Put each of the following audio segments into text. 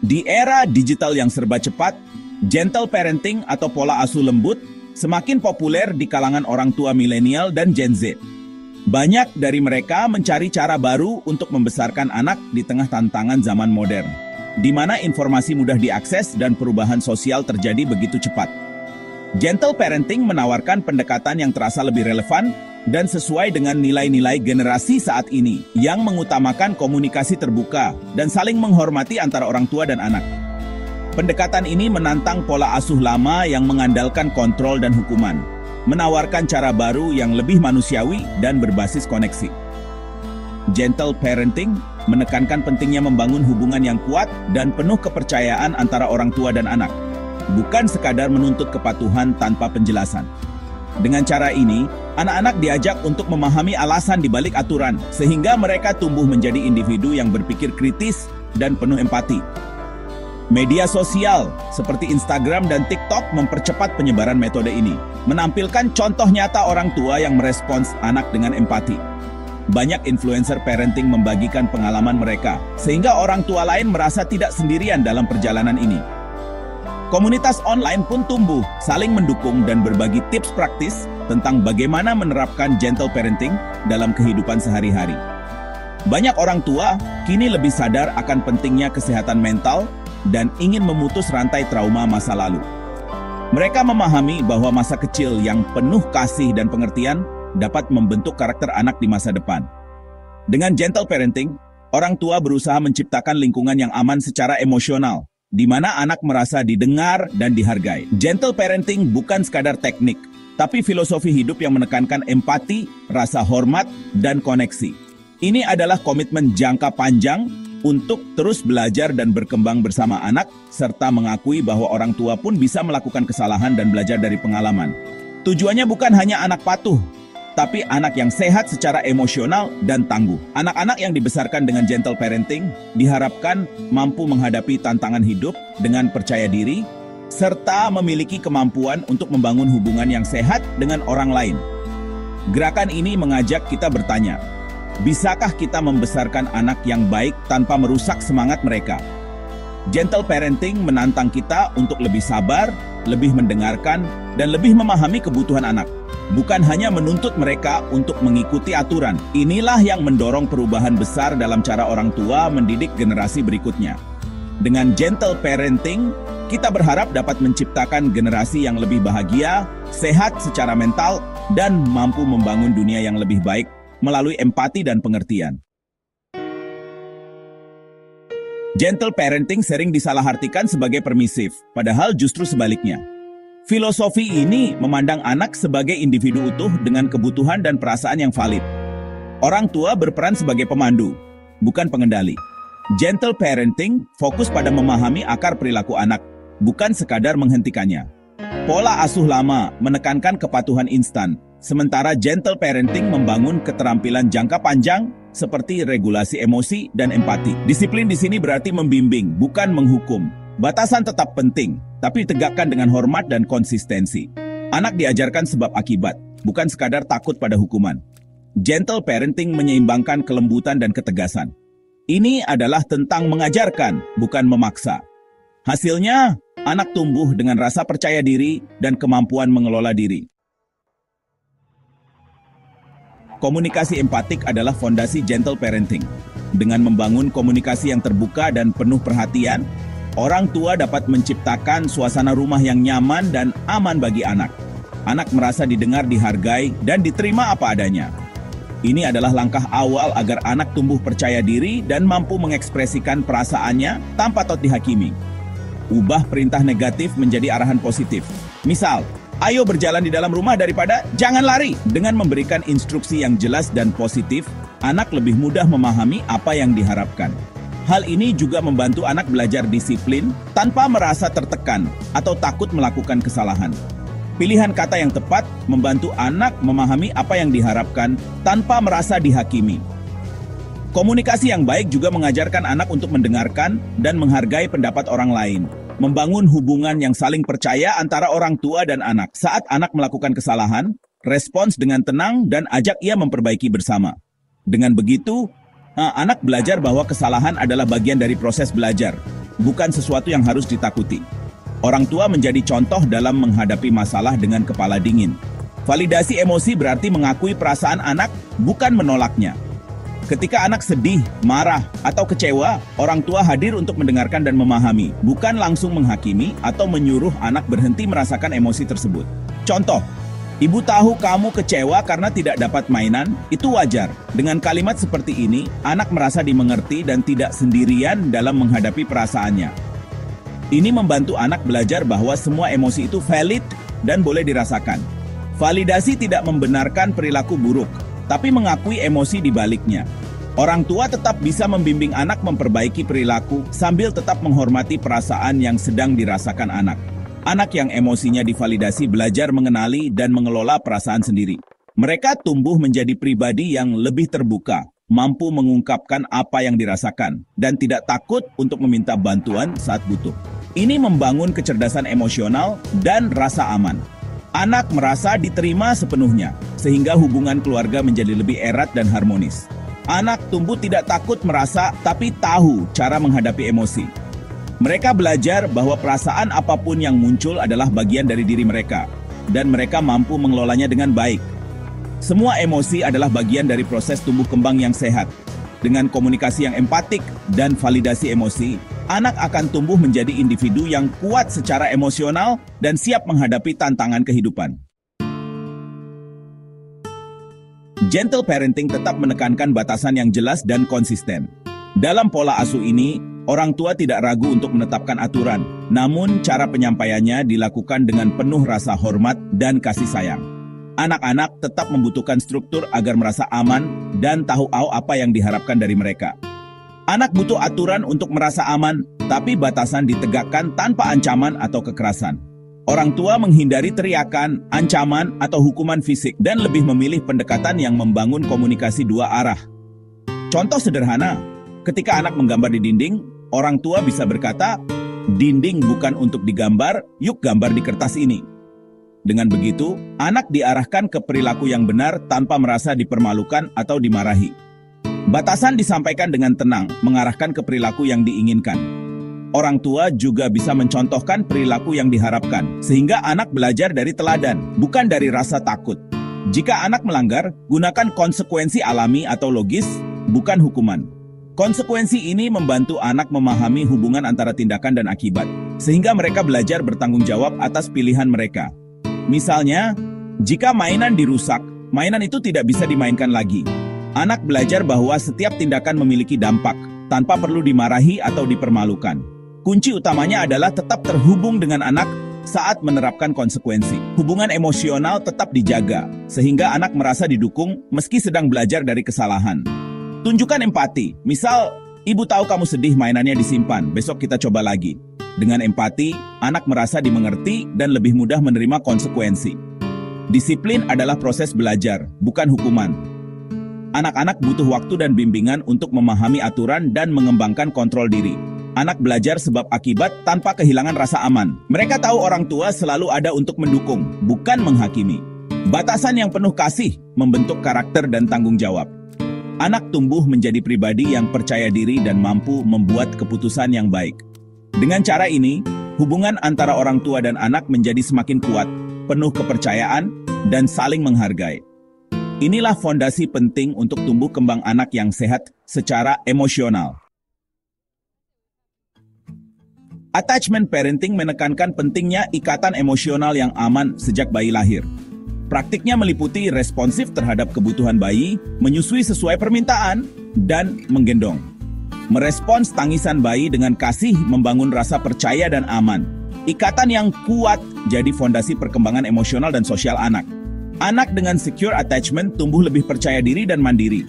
Di era digital yang serba cepat, gentle parenting atau pola asuh lembut semakin populer di kalangan orang tua milenial dan Gen Z. Banyak dari mereka mencari cara baru untuk membesarkan anak di tengah tantangan zaman modern, di mana informasi mudah diakses dan perubahan sosial terjadi begitu cepat. Gentle parenting menawarkan pendekatan yang terasa lebih relevan dan sesuai dengan nilai-nilai generasi saat ini yang mengutamakan komunikasi terbuka dan saling menghormati antara orang tua dan anak. Pendekatan ini menantang pola asuh lama yang mengandalkan kontrol dan hukuman, menawarkan cara baru yang lebih manusiawi dan berbasis koneksi. Gentle parenting menekankan pentingnya membangun hubungan yang kuat dan penuh kepercayaan antara orang tua dan anak, bukan sekadar menuntut kepatuhan tanpa penjelasan. Dengan cara ini, anak-anak diajak untuk memahami alasan di balik aturan, sehingga mereka tumbuh menjadi individu yang berpikir kritis dan penuh empati. Media sosial seperti Instagram dan TikTok mempercepat penyebaran metode ini, menampilkan contoh nyata orang tua yang merespons anak dengan empati. Banyak influencer parenting membagikan pengalaman mereka, sehingga orang tua lain merasa tidak sendirian dalam perjalanan ini. Komunitas online pun tumbuh, saling mendukung dan berbagi tips praktis tentang bagaimana menerapkan gentle parenting dalam kehidupan sehari-hari. Banyak orang tua kini lebih sadar akan pentingnya kesehatan mental dan ingin memutus rantai trauma masa lalu. Mereka memahami bahwa masa kecil yang penuh kasih dan pengertian dapat membentuk karakter anak di masa depan. Dengan gentle parenting, orang tua berusaha menciptakan lingkungan yang aman secara emosional, di mana anak merasa didengar dan dihargai. Gentle parenting bukan sekadar teknik, tapi filosofi hidup yang menekankan empati, rasa hormat, dan koneksi. Ini adalah komitmen jangka panjang untuk terus belajar dan berkembang bersama anak, serta mengakui bahwa orang tua pun bisa melakukan kesalahan dan belajar dari pengalaman. Tujuannya bukan hanya anak patuh, tapi anak yang sehat secara emosional dan tangguh. Anak-anak yang dibesarkan dengan gentle parenting diharapkan mampu menghadapi tantangan hidup dengan percaya diri, serta memiliki kemampuan untuk membangun hubungan yang sehat dengan orang lain. Gerakan ini mengajak kita bertanya, bisakah kita membesarkan anak yang baik tanpa merusak semangat mereka? Gentle parenting menantang kita untuk lebih sabar, lebih mendengarkan, dan lebih memahami kebutuhan anak. Bukan hanya menuntut mereka untuk mengikuti aturan. Inilah yang mendorong perubahan besar dalam cara orang tua mendidik generasi berikutnya. Dengan gentle parenting, kita berharap dapat menciptakan generasi yang lebih bahagia, sehat secara mental, dan mampu membangun dunia yang lebih baik melalui empati dan pengertian. Gentle parenting sering disalahartikan sebagai permisif, padahal justru sebaliknya. Filosofi ini memandang anak sebagai individu utuh dengan kebutuhan dan perasaan yang valid. Orang tua berperan sebagai pemandu, bukan pengendali. Gentle parenting fokus pada memahami akar perilaku anak, bukan sekadar menghentikannya. Pola asuh lama menekankan kepatuhan instan, sementara gentle parenting membangun keterampilan jangka panjang seperti regulasi emosi dan empati. Disiplin di sini berarti membimbing, bukan menghukum. Batasan tetap penting, tapi tegakkan dengan hormat dan konsistensi. Anak diajarkan sebab akibat, bukan sekadar takut pada hukuman. Gentle parenting menyeimbangkan kelembutan dan ketegasan. Ini adalah tentang mengajarkan, bukan memaksa. Hasilnya, anak tumbuh dengan rasa percaya diri dan kemampuan mengelola diri. Komunikasi empatik adalah fondasi gentle parenting. Dengan membangun komunikasi yang terbuka dan penuh perhatian, orang tua dapat menciptakan suasana rumah yang nyaman dan aman bagi anak. Anak merasa didengar, dihargai, dan diterima apa adanya. Ini adalah langkah awal agar anak tumbuh percaya diri dan mampu mengekspresikan perasaannya tanpa takut dihakimi. Ubah perintah negatif menjadi arahan positif. Misal, ayo berjalan di dalam rumah daripada jangan lari. Dengan memberikan instruksi yang jelas dan positif, anak lebih mudah memahami apa yang diharapkan. Hal ini juga membantu anak belajar disiplin tanpa merasa tertekan atau takut melakukan kesalahan. Pilihan kata yang tepat membantu anak memahami apa yang diharapkan tanpa merasa dihakimi. Komunikasi yang baik juga mengajarkan anak untuk mendengarkan dan menghargai pendapat orang lain. Membangun hubungan yang saling percaya antara orang tua dan anak. Saat anak melakukan kesalahan, respons dengan tenang dan ajak ia memperbaiki bersama. Dengan begitu, anak belajar bahwa kesalahan adalah bagian dari proses belajar, bukan sesuatu yang harus ditakuti. Orang tua menjadi contoh dalam menghadapi masalah dengan kepala dingin. Validasi emosi berarti mengakui perasaan anak, bukan menolaknya. Ketika anak sedih, marah, atau kecewa, orang tua hadir untuk mendengarkan dan memahami, bukan langsung menghakimi atau menyuruh anak berhenti merasakan emosi tersebut. Contoh, ibu tahu kamu kecewa karena tidak dapat mainan, itu wajar. Dengan kalimat seperti ini, anak merasa dimengerti dan tidak sendirian dalam menghadapi perasaannya. Ini membantu anak belajar bahwa semua emosi itu valid dan boleh dirasakan. Validasi tidak membenarkan perilaku buruk, tapi mengakui emosi di baliknya. Orang tua tetap bisa membimbing anak memperbaiki perilaku sambil tetap menghormati perasaan yang sedang dirasakan anak. Anak yang emosinya divalidasi belajar mengenali dan mengelola perasaan sendiri. Mereka tumbuh menjadi pribadi yang lebih terbuka, mampu mengungkapkan apa yang dirasakan, dan tidak takut untuk meminta bantuan saat butuh. Ini membangun kecerdasan emosional dan rasa aman. Anak merasa diterima sepenuhnya, sehingga hubungan keluarga menjadi lebih erat dan harmonis. Anak tumbuh tidak takut merasa, tapi tahu cara menghadapi emosi. Mereka belajar bahwa perasaan apapun yang muncul adalah bagian dari diri mereka, dan mereka mampu mengelolanya dengan baik. Semua emosi adalah bagian dari proses tumbuh kembang yang sehat. Dengan komunikasi yang empatik dan validasi emosi, anak akan tumbuh menjadi individu yang kuat secara emosional dan siap menghadapi tantangan kehidupan. Gentle parenting tetap menekankan batasan yang jelas dan konsisten. Dalam pola asuh ini, orang tua tidak ragu untuk menetapkan aturan, namun cara penyampaiannya dilakukan dengan penuh rasa hormat dan kasih sayang. Anak-anak tetap membutuhkan struktur agar merasa aman dan tahu apa yang diharapkan dari mereka. Anak butuh aturan untuk merasa aman, tapi batasan ditegakkan tanpa ancaman atau kekerasan. Orang tua menghindari teriakan, ancaman, atau hukuman fisik dan lebih memilih pendekatan yang membangun komunikasi dua arah. Contoh sederhana, ketika anak menggambar di dinding, orang tua bisa berkata, "Dinding bukan untuk digambar, yuk gambar di kertas ini." Dengan begitu, anak diarahkan ke perilaku yang benar tanpa merasa dipermalukan atau dimarahi. Batasan disampaikan dengan tenang, mengarahkan ke perilaku yang diinginkan. Orang tua juga bisa mencontohkan perilaku yang diharapkan, sehingga anak belajar dari teladan, bukan dari rasa takut. Jika anak melanggar, gunakan konsekuensi alami atau logis, bukan hukuman. Konsekuensi ini membantu anak memahami hubungan antara tindakan dan akibat, sehingga mereka belajar bertanggung jawab atas pilihan mereka. Misalnya, jika mainan dirusak, mainan itu tidak bisa dimainkan lagi. Anak belajar bahwa setiap tindakan memiliki dampak, tanpa perlu dimarahi atau dipermalukan. Kunci utamanya adalah tetap terhubung dengan anak saat menerapkan konsekuensi. Hubungan emosional tetap dijaga, sehingga anak merasa didukung meski sedang belajar dari kesalahan. Tunjukkan empati, misal, ibu tahu kamu sedih mainannya disimpan, besok kita coba lagi. Dengan empati, anak merasa dimengerti dan lebih mudah menerima konsekuensi. Disiplin adalah proses belajar, bukan hukuman. Anak-anak butuh waktu dan bimbingan untuk memahami aturan dan mengembangkan kontrol diri. Anak belajar sebab akibat tanpa kehilangan rasa aman. Mereka tahu orang tua selalu ada untuk mendukung, bukan menghakimi. Batasan yang penuh kasih membentuk karakter dan tanggung jawab. Anak tumbuh menjadi pribadi yang percaya diri dan mampu membuat keputusan yang baik. Dengan cara ini, hubungan antara orang tua dan anak menjadi semakin kuat, penuh kepercayaan, dan saling menghargai. Inilah fondasi penting untuk tumbuh kembang anak yang sehat secara emosional. Attachment parenting menekankan pentingnya ikatan emosional yang aman sejak bayi lahir. Praktiknya meliputi responsif terhadap kebutuhan bayi, menyusui sesuai permintaan, dan menggendong. Merespons tangisan bayi dengan kasih membangun rasa percaya dan aman. Ikatan yang kuat jadi fondasi perkembangan emosional dan sosial anak. Anak dengan secure attachment tumbuh lebih percaya diri dan mandiri.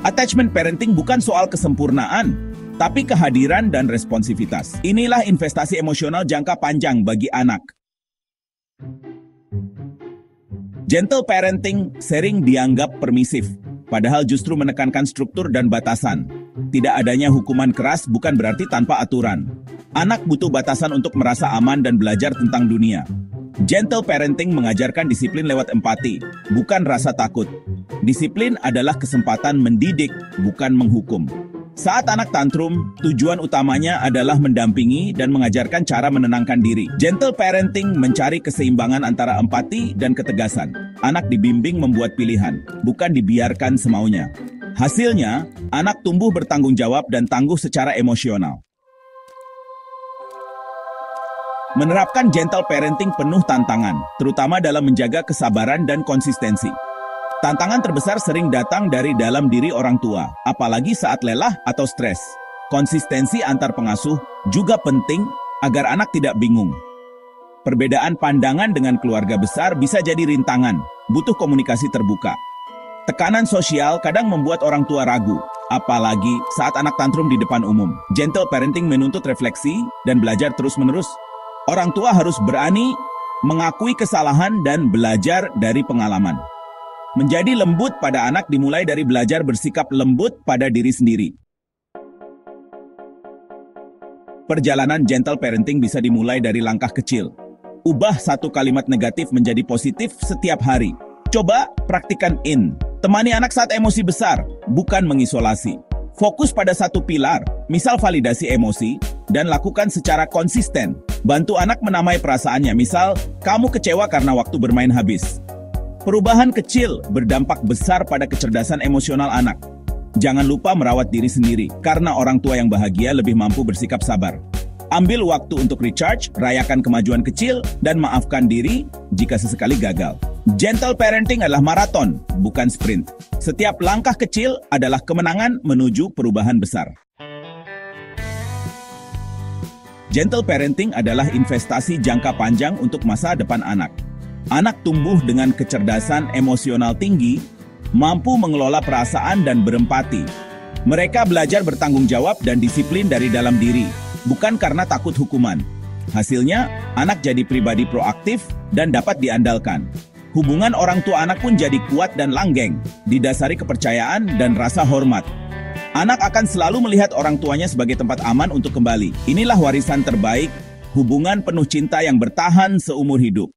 Attachment parenting bukan soal kesempurnaan, tapi kehadiran dan responsivitas. Inilah investasi emosional jangka panjang bagi anak. Gentle parenting sering dianggap permisif, padahal justru menekankan struktur dan batasan. Tidak adanya hukuman keras bukan berarti tanpa aturan. Anak butuh batasan untuk merasa aman dan belajar tentang dunia. Gentle parenting mengajarkan disiplin lewat empati, bukan rasa takut. Disiplin adalah kesempatan mendidik, bukan menghukum. Saat anak tantrum, tujuan utamanya adalah mendampingi dan mengajarkan cara menenangkan diri. Gentle parenting mencari keseimbangan antara empati dan ketegasan. Anak dibimbing membuat pilihan, bukan dibiarkan semaunya. Hasilnya, anak tumbuh bertanggung jawab dan tangguh secara emosional. Menerapkan gentle parenting penuh tantangan, terutama dalam menjaga kesabaran dan konsistensi. Tantangan terbesar sering datang dari dalam diri orang tua, apalagi saat lelah atau stres. Konsistensi antar pengasuh juga penting agar anak tidak bingung. Perbedaan pandangan dengan keluarga besar bisa jadi rintangan, butuh komunikasi terbuka. Tekanan sosial kadang membuat orang tua ragu, apalagi saat anak tantrum di depan umum. Gentle parenting menuntut refleksi dan belajar terus-menerus. Orang tua harus berani mengakui kesalahan dan belajar dari pengalaman. Menjadi lembut pada anak dimulai dari belajar bersikap lembut pada diri sendiri. Perjalanan gentle parenting bisa dimulai dari langkah kecil. Ubah satu kalimat negatif menjadi positif setiap hari. Coba praktikan temani anak saat emosi besar, bukan mengisolasi. Fokus pada satu pilar, misal validasi emosi, dan lakukan secara konsisten. Bantu anak menamai perasaannya, misal, kamu kecewa karena waktu bermain habis. Perubahan kecil berdampak besar pada kecerdasan emosional anak. Jangan lupa merawat diri sendiri, karena orang tua yang bahagia lebih mampu bersikap sabar. Ambil waktu untuk recharge, rayakan kemajuan kecil, dan maafkan diri jika sesekali gagal. Gentle parenting adalah maraton, bukan sprint. Setiap langkah kecil adalah kemenangan menuju perubahan besar. Gentle parenting adalah investasi jangka panjang untuk masa depan anak. Anak tumbuh dengan kecerdasan emosional tinggi, mampu mengelola perasaan dan berempati. Mereka belajar bertanggung jawab dan disiplin dari dalam diri, bukan karena takut hukuman. Hasilnya, anak jadi pribadi proaktif dan dapat diandalkan. Hubungan orang tua anak pun jadi kuat dan langgeng, didasari kepercayaan dan rasa hormat. Anak akan selalu melihat orang tuanya sebagai tempat aman untuk kembali. Inilah warisan terbaik, hubungan penuh cinta yang bertahan seumur hidup.